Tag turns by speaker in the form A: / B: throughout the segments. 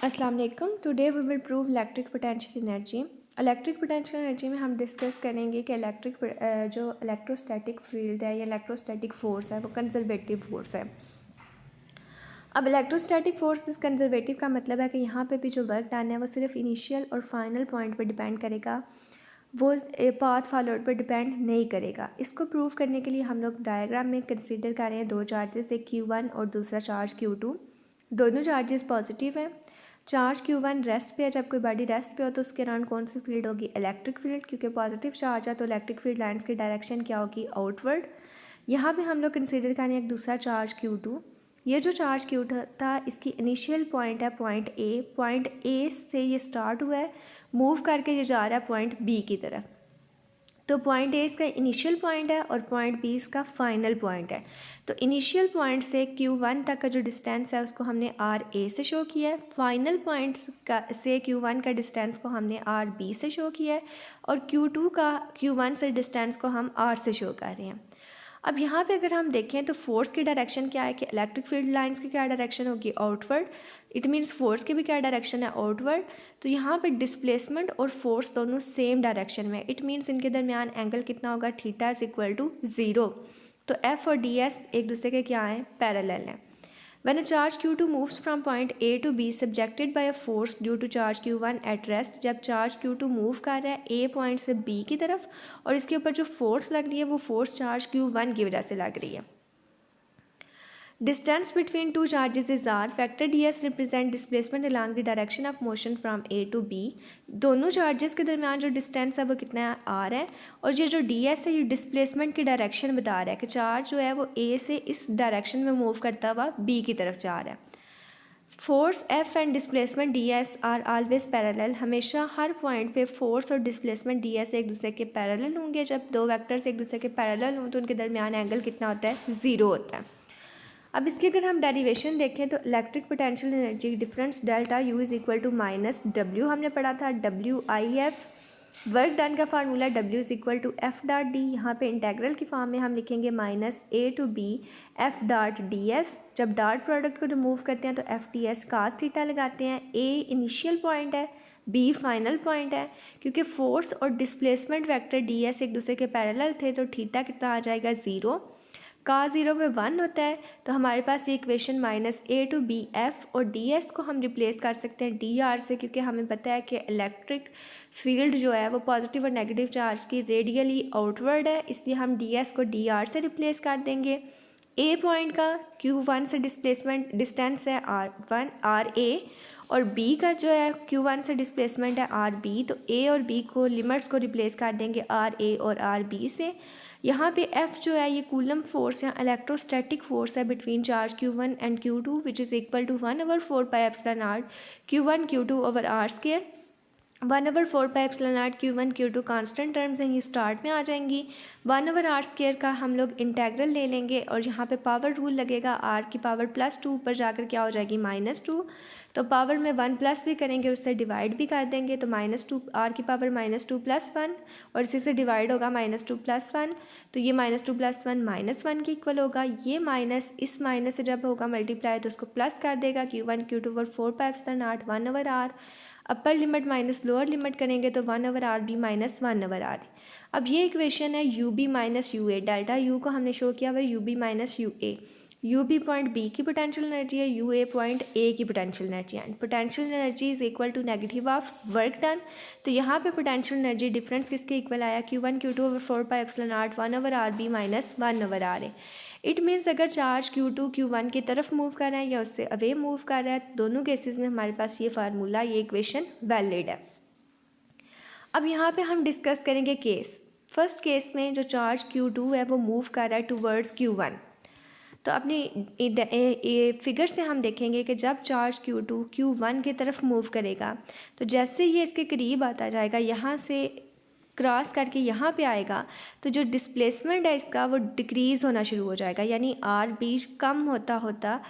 A: अस्सलाम वालेकुम। Today we will prove electric potential energy. Electric potential energy में हम डिस्कस करेंगे कि जो इलेक्ट्रोस्टैटिक फील्ड है या इलेक्ट्रोस्टैटिक फोर्स है वो कंजर्वेटिव फोर्स है। अब इलेक्ट्रोस्टैटिक फोर्स इस कंजर्वेटिव का मतलब है कि यहाँ पे भी जो वर्क डन है वो सिर्फ इनिशियल और फाइनल पॉइंट पर डिपेंड करेगा, वो पाथ फॉलोड पर डिपेंड नहीं करेगा। इसको प्रूव करने के लिए हम लोग डायग्राम में कंसीडर कर रहे हैं दो चार्जेस, एक Q1 और दूसरा चार्ज Q2। दोनों चार्जेस पॉजिटिव हैं। चार्ज Q1 रेस्ट पे है, जब कोई बॉडी रेस्ट पे हो तो उसके अराउंड कौन सी फील्ड होगी? इलेक्ट्रिक फील्ड, क्योंकि पॉजिटिव चार्ज है तो इलेक्ट्रिक फील्ड लाइन्स की डायरेक्शन क्या होगी? आउटवर्ड। यहाँ पे हम लोग कंसीडर करें एक दूसरा चार्ज Q2। ये जो चार्ज Q2 था इसकी इनिशियल पॉइंट है पॉइंट ए से ये स्टार्ट हुआ है, मूव करके ये जा रहा है पॉइंट बी की तरफ। तो पॉइंट ए इसका इनिशियल पॉइंट है और पॉइंट बी इसका फाइनल पॉइंट है। तो इनिशियल पॉइंट से Q1 तक का जो डिस्टेंस है उसको हमने आर ए से शो किया है, फाइनल पॉइंट से Q1 का डिस्टेंस को हमने आर बी से शो किया है, और Q2 का Q1 से डिस्टेंस को हम आर से शो कर रहे हैं। अब यहाँ पे अगर हम देखें तो फोर्स की डायरेक्शन क्या है कि इलेक्ट्रिक फील्ड लाइंस की क्या डायरेक्शन होगी? आउटवर्ड। इट मीन्स फोर्स की भी क्या डायरेक्शन है? आउटवर्ड। तो यहाँ पे डिस्प्लेसमेंट और फोर्स दोनों सेम डायरेक्शन में, इट मीन्स इनके दरमियान एंगल कितना होगा? Theta is equal to 0। तो एफ और डी एस एक दूसरे के क्या हैं? पैरेलल हैं। When a charge Q2 moves from point A to B subjected by a force due to charge Q1 at rest, जब चार्ज Q2 मूव कर रहा है A पॉइंट से B की तरफ और इसके ऊपर जो फोर्स लग रही है वो फोर्स चार्ज Q1 की वजह से लग रही है। Distance between two charges is r. Factor ds represent displacement along the direction of motion from A to B. दोनों चार्जेस के दरमियान जो डिस्टेंस है वो कितना है? r है। और ये जो ds है ये डिस्प्लेसमेंट की डायरेक्शन बता रहा है कि चार्ज जो है वो A से इस डायरेक्शन में मूव करता हुआ B की तरफ जा रहा है। Force F and displacement ds are always parallel. हमेशा हर पॉइंट पे फोर्स और डिस्प्लेसमेंट ds एक दूसरे के पैरेलल होंगे। जब दो वेक्टर्स एक दूसरे के पैरेलल हों तो उनके दरमियान एंगल कितना होता है? 0 होता है। अब इसकी अगर हम डेरिवेशन देखें तो electric potential energy difference delta U is equal to minus W हमने पढ़ा था, WIF। वर्क डन का formula W is equal to F dot D. यहाँ पे इंटेग्रल की फॉर्म में हम लिखेंगे minus A to B F dot DS। जब डॉट प्रोडक्ट को रिमूव करते हैं तो FTS कास थीटा लगाते हैं। A इनिशियल पॉइंट है, B फाइनल पॉइंट है। क्योंकि फोर्स और डिस्प्लेसमेंट वेक्टर DS एक दूसरे के पैरेलल थे तो थीटा कितना आ जाएगा? 0। का 0 पे 1 होता है तो हमारे पास ये equation minus A to B F और DS को हम रिप्लेस कर सकते हैं DR से, क्योंकि हमें पता है कि इलेक्ट्रिक फील्ड जो है वो पॉजिटिव और नेगेटिव चार्ज की रेडियली आउटवर्ड है, इसलिए हम DS को DR से रिप्लेस कर देंगे। A पॉइंट का Q1 से डिस्प्लेसमेंट डिस्टेंस है R1 RA और B का जो है Q1 से डिस्प्लेसमेंट है RB। तो A और B को लिमिट्स को रिप्लेस कर देंगे RA और RB से। यहाँ पे F जो है ये कूलम फोर्स या इलेक्ट्रोस्टैटिक फोर्स है between charge Q1 and Q2 which is equal to 1/4πε0 Q1 Q2 over r square. 1/4πε0 Q1 Q2 constant terms हैं, ये स्टार्ट में आ जाएंगी। 1/r स्केयर का हम लोग इंटेग्रल ले लेंगे और यहाँ पे पावर रूल लगेगा, r की पावर +2 ऊपर जाकर क्या हो जाएगी? -2। तो पावर में 1 प्लस भी करेंगे, उससे डिवाइड भी कर देंगे तो -2 r की पावर -2 + 1 और इसी से डिवाइड होगा -2 + 1। तो ये -2 + 1 -1 के इक्वल होगा। ये माइनस इस माइनस से जब होगा मल्टीप्लाई तो उसको प्लस कर देगा। Q1 Q2 over 4πε0 1/r। Upper limit minus lower limit करेंगे तो 1/RB - 1/R। अब ये इक्वेशन है UB - UA। डेल्टा U को हमने शो किया हुआ है UB - UA। UB point B की पोटेंशियल एनर्जी है, UA पॉइंट A की पोटेंशियल एनर्जी है। Potential energy is equal to negative of work done. तो यहाँ पे पोटेंशियल एनर्जी डिफरेंस किसके इक्वल आया? Q1 Q2 over 4πε0 1/RB - 1/R है। इट मीन्स अगर चार्ज Q2 Q1 की तरफ मूव कर रहा है या उससे अवे मूव कर रहा है, दोनों केसेस में हमारे पास ये फार्मूला, ये इक्वेशन वैलिड है। अब यहाँ पे हम डिस्कस करेंगे केस। फर्स्ट केस में जो चार्ज Q2 है वो मूव कर रहा है टूवर्ड्स Q1। तो अपनी फिगर से हम देखेंगे कि जब चार्ज Q2 Q1 की तरफ मूव करेगा तो जैसे ये इसके करीब आता जाएगा, यहाँ से क्रॉस करके यहाँ पे आएगा तो जो डिस्प्लेसमेंट है इसका वो डिक्रीज़ होना शुरू हो जाएगा, यानी RB कम होता होता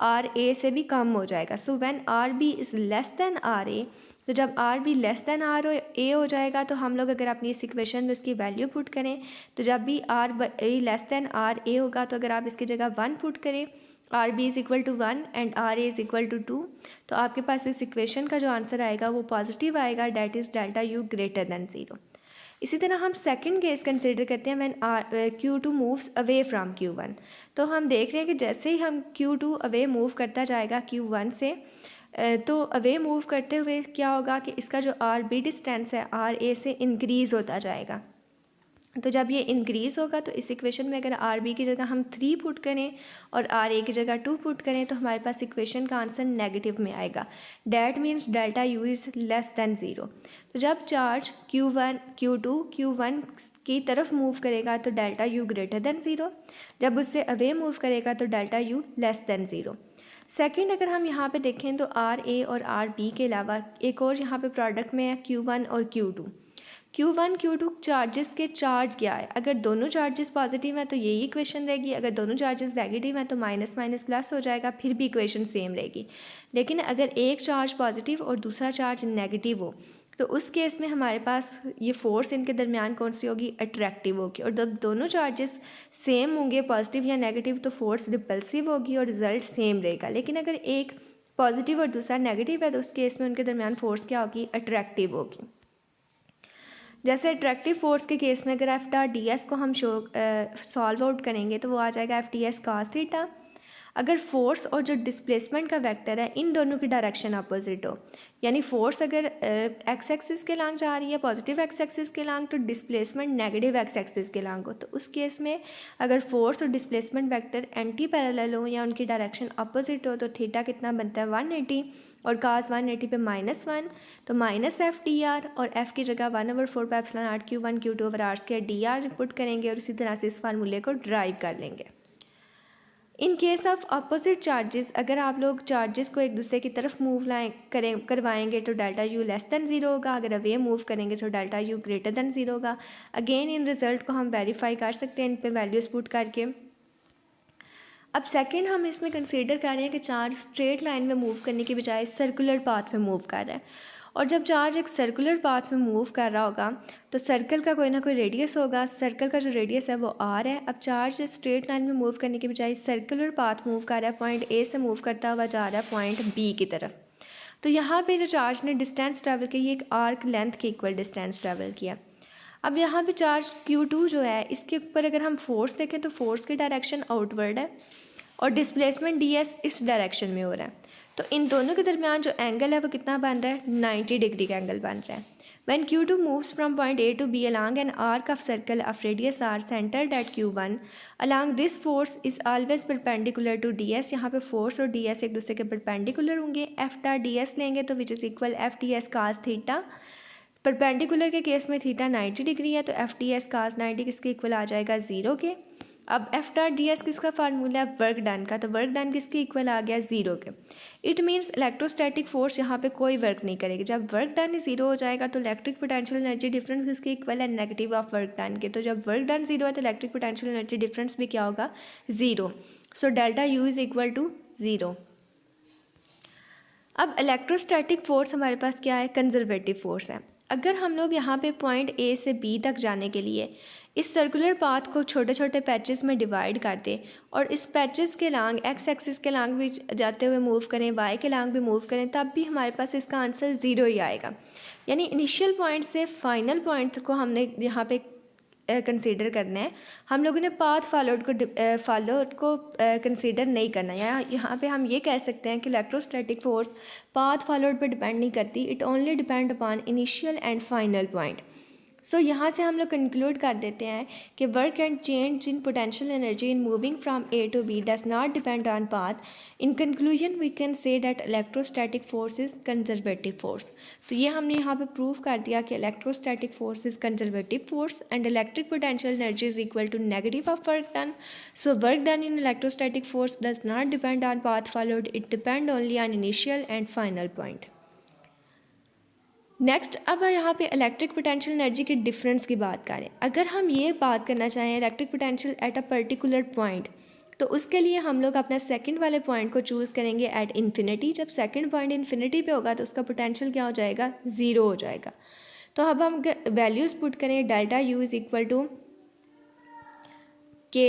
A: RA से भी कम हो जाएगा। So when RB is less than RA, तो जब RB लेस दैन RA हो जाएगा तो हम लोग अगर अपनी इस इक्वेशन में उसकी वैल्यू पुट करें तो जब भी RA लेस दैन RA होगा तो अगर आप इसकी जगह 1 पुट करें R B is equal to 1 and R A is equal to 2, तो आपके पास इस इक्वेशन का जो आंसर आएगा वो पॉजिटिव आएगा, that is delta U greater than 0। इसी तरह हम सेकंड केस कंसिडर करते हैं when Q2 moves away from Q1। तो हम देख रहे हैं कि जैसे ही हम Q2 अवे मूव करता जाएगा Q1 से, तो अवे मूव करते हुए क्या होगा कि इसका जो आर बी डिस्टेंस है आर ए से इंक्रीज़ होता जाएगा। तो जब ये इंक्रीज़ होगा तो इस इक्वेशन में अगर आर बी की जगह हम 3 पुट करें और आर ए की जगह 2 पुट करें तो हमारे पास इक्वेशन का आंसर नेगेटिव में आएगा। That means delta U is less than 0। तो जब चार्ज Q1 की तरफ मूव करेगा तो डेल्टा यू ग्रेटर दैन 0, जब उससे अवे मूव करेगा तो delta U less than 0। Second, अगर हम यहाँ पे देखें तो आर ए और आर बी के अलावा एक और यहाँ पे प्रोडक्ट में है Q1 और Q2। Q1 Q2 चार्जेस के चार्ज क्या है, अगर दोनों चार्जेस पॉजिटिव हैं तो यही इक्वेशन रहेगी, अगर दोनों चार्जेस नेगेटिव हैं तो माइनस माइनस प्लस हो जाएगा, फिर भी इक्वेशन सेम रहेगी। लेकिन अगर एक चार्ज पॉजिटिव और दूसरा चार्ज नेगेटिव हो तो उस केस में हमारे पास ये फोर्स इनके दरमियान कौन सी होगी, अट्रैक्टिव होगी। और जब दोनों चार्जेस सेम होंगे पॉजिटिव या नेगेटिव तो फोर्स रिपल्सिव होगी और रिजल्ट सेम रहेगा। लेकिन अगर एक पॉजिटिव और दूसरा नेगेटिव है तो उस केस में उनके दरमियान फोर्स क्या होगी, अट्रैक्टिव होगी। जैसे अट्रैक्टिव फोर्स के केस में अगर एफ डॉट डी एस को हम सॉल्व आउट करेंगे तो वो आ जाएगा F D S cos theta. अगर फोर्स और जो डिस्प्लेसमेंट का वेक्टर है इन दोनों की डायरेक्शन अपोजिट हो, यानी फोर्स अगर एक्स एक्सिस के लॉन्ग जा रही है पॉजिटिव एक्स एक्सिस के लॉन्ग तो डिस्प्लेसमेंट नेगेटिव एक्स एक्सिस के लॉन्ग हो, तो उस केस में अगर फोर्स और डिस्प्लेसमेंट वेक्टर एंटी पैरेलल हो या उनकी डायरेक्शन अपोजिट हो तो थीटा कितना बनता है 180 और cos 180 पे -1, तो माइनस एफ डी आर और एफ की जगह 1/4 pi epsilon R Q1 Q2 over R square D R put करेंगे और इसी तरह से इस फार्मूले को ड्राइव कर लेंगे। In case of opposite charges, अगर आप लोग चार्जेस को एक दूसरे की तरफ मूव करवाएंगे तो डेल्टा यू लेस दैन 0 होगा, अगर अवे मूव करेंगे तो डेल्टा यू ग्रेटर दैन 0 होगा। अगेन इन रिजल्ट को हम वेरीफाई कर सकते हैं इन पे वैल्यूज पुट करके। अब सेकंड हम इसमें कंसीडर कर रहे हैं कि चार्ज स्ट्रेट लाइन में मूव करने की बजाय सर्कुलर पाथ में मूव कर रहा है, और जब चार्ज एक सर्कुलर पाथ में मूव कर रहा होगा तो सर्कल का कोई ना कोई रेडियस होगा, सर्कल का जो रेडियस है वो आर है। अब चार्ज स्ट्रेट लाइन में मूव करने की बजाय सर्कुलर पाथ मूव कर रहा है, पॉइंट ए से मूव करता हुआ जा रहा है पॉइंट बी की तरफ। तो यहाँ पे जो चार्ज ने डिस्टेंस ट्रैवल की, ये एक आर्क लेंथ के इक्वल डिस्टेंस ट्रैवल किया। अब यहाँ पे चार्ज Q2 जो है इसके ऊपर अगर हम फोर्स देखें तो फोर्स की डायरेक्शन आउटवर्ड है और डिस्प्लेसमेंट ds इस डायरेक्शन में हो रहा है, तो इन दोनों के दरमियान जो एंगल है वो कितना बन रहा है, 90 डिग्री का एंगल बन रहा है। When Q2 moves from point A to B along an arc of circle of radius r centered at Q1, along this force is always perpendicular to ds। यहाँ पे फोर्स और ds एक दूसरे के परपेंडिकुलर होंगे। f डॉट ds लेंगे तो which is equal F D S cos theta. Perpendicular के केस में थीटा 90 डिग्री है तो एफ डी एस कास 90 किसके इक्वल आ जाएगा, 0 के। अब एफ डॉट डी एस किसका फार्मूला है, वर्क डन का, तो वर्क डन किसके इक्वल आ गया, 0 के। इट मीन्स इलेक्ट्रोस्टैटिक फोर्स यहाँ पे कोई वर्क नहीं करेगी। जब वर्क डन 0 हो जाएगा तो इलेक्ट्रिक पोटेंशियल एनर्जी डिफरेंस किसके इक्वल है, नेगेटिव ऑफ वर्क डन के। तो जब वर्क डन 0 है तो इलेक्ट्रिक पोटेंशियल एनर्जी डिफरेंस भी क्या होगा, 0। So delta U is equal to 0। अब इलेक्ट्रोस्टैटिक फोर्स हमारे पास क्या है, कंजर्वेटिव फोर्स है। अगर हम लोग यहाँ पे पॉइंट ए से बी तक जाने के लिए इस सर्कुलर पाथ को छोटे छोटे पैचेस में डिवाइड कर दें और इस पैचेस के लॉन्ग एक्स एक्सिस के लॉन्ग भी जाते हुए मूव करें, वाई के लॉन्ग भी मूव करें, तब भी हमारे पास इसका आंसर 0 ही आएगा। यानी इनिशियल पॉइंट से फाइनल पॉइंट को हमने यहाँ पे कंसीडर करना है। हम लोगों ने पाथ फॉलोड को कंसीडर नहीं करना है। यहाँ पे हम ये कह सकते हैं कि इलेक्ट्रोस्टैटिक फोर्स पाथ फॉलोड पे डिपेंड नहीं करती, it only depend upon initial and final point. So यहाँ से हम लोग कंक्लूड कर देते हैं कि work and change in potential energy in moving from A to B does not depend on path. In conclusion we can say that electrostatic force is conservative force. तो ये हमने यहाँ पे प्रूव कर दिया कि electrostatic force is conservative force and electric potential energy is equal to negative of work done. So work done in electrostatic force does not depend on path followed, it depend only on initial and final point. Next, अब यहाँ पे electric potential energy के difference की बात करें। अगर हम ये बात करना चाहें electric potential at a particular point, तो उसके लिए हम लोग अपना सेकंड वाले पॉइंट को चूज़ करेंगे एट इन्फिनिटी। जब सेकंड पॉइंट इन्फिनिटी पे होगा तो उसका पोटेंशियल क्या हो जाएगा, 0 हो जाएगा। तो अब हम वैल्यूज़ पुट करें, delta U is equal to K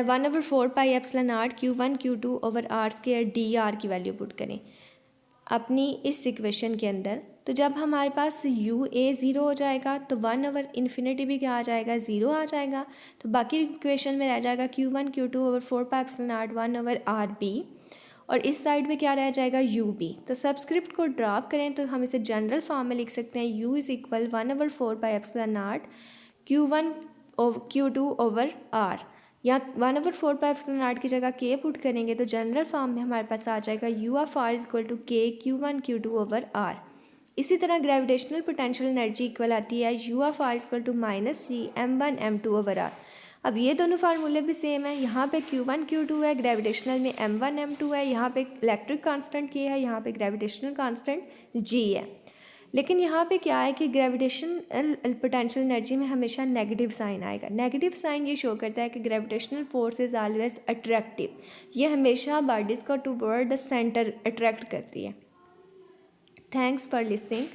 A: 1/4πε0 Q1 Q2 over R square D R की वैल्यू पुट करें अपनी इस इक्वेशन के अंदर। तो जब हमारे पास यू ए ज़ीरो हो जाएगा तो 1/∞ भी क्या आ जाएगा, ज़ीरो आ जाएगा। तो बाकी इक्वेशन में रह जाएगा Q1 Q2 ओवर 4πε0 1/RB और इस साइड में क्या रह जाएगा, यू बी। तो सबस्क्रिप्ट को ड्रॉप करें तो हम इसे जनरल फॉर्म में लिख सकते हैं, u is equal 1/4πε0 Q1 Q2 over r, या 1/4πε0 की जगह k पुट करेंगे तो जनरल फॉर्म में हमारे पास आ जाएगा u of r is equal to k Q1 Q2 over r। इसी तरह ग्रेविटेशनल पोटेंशियल एनर्जी इक्वल आती है u of r is equal to -c m1 m2 over r। अब ये दोनों फार्मूले भी सेम है, यहाँ पे Q1 Q2 है, ग्रेविटेशनल में m1 m2 है, यहाँ पे इलेक्ट्रिक कांस्टेंट k है, यहाँ पे ग्रेविटेशनल कांस्टेंट g है। लेकिन यहाँ पे क्या है कि ग्रेविटेशनल पोटेंशियल एनर्जी में हमेशा नेगेटिव साइन आएगा। नेगेटिव साइन ये शो करता है कि gravitational force is always attractive, ये हमेशा बॉडीज़ को टूवर्ड द सेंटर अट्रैक्ट करती है। Thanks for listening.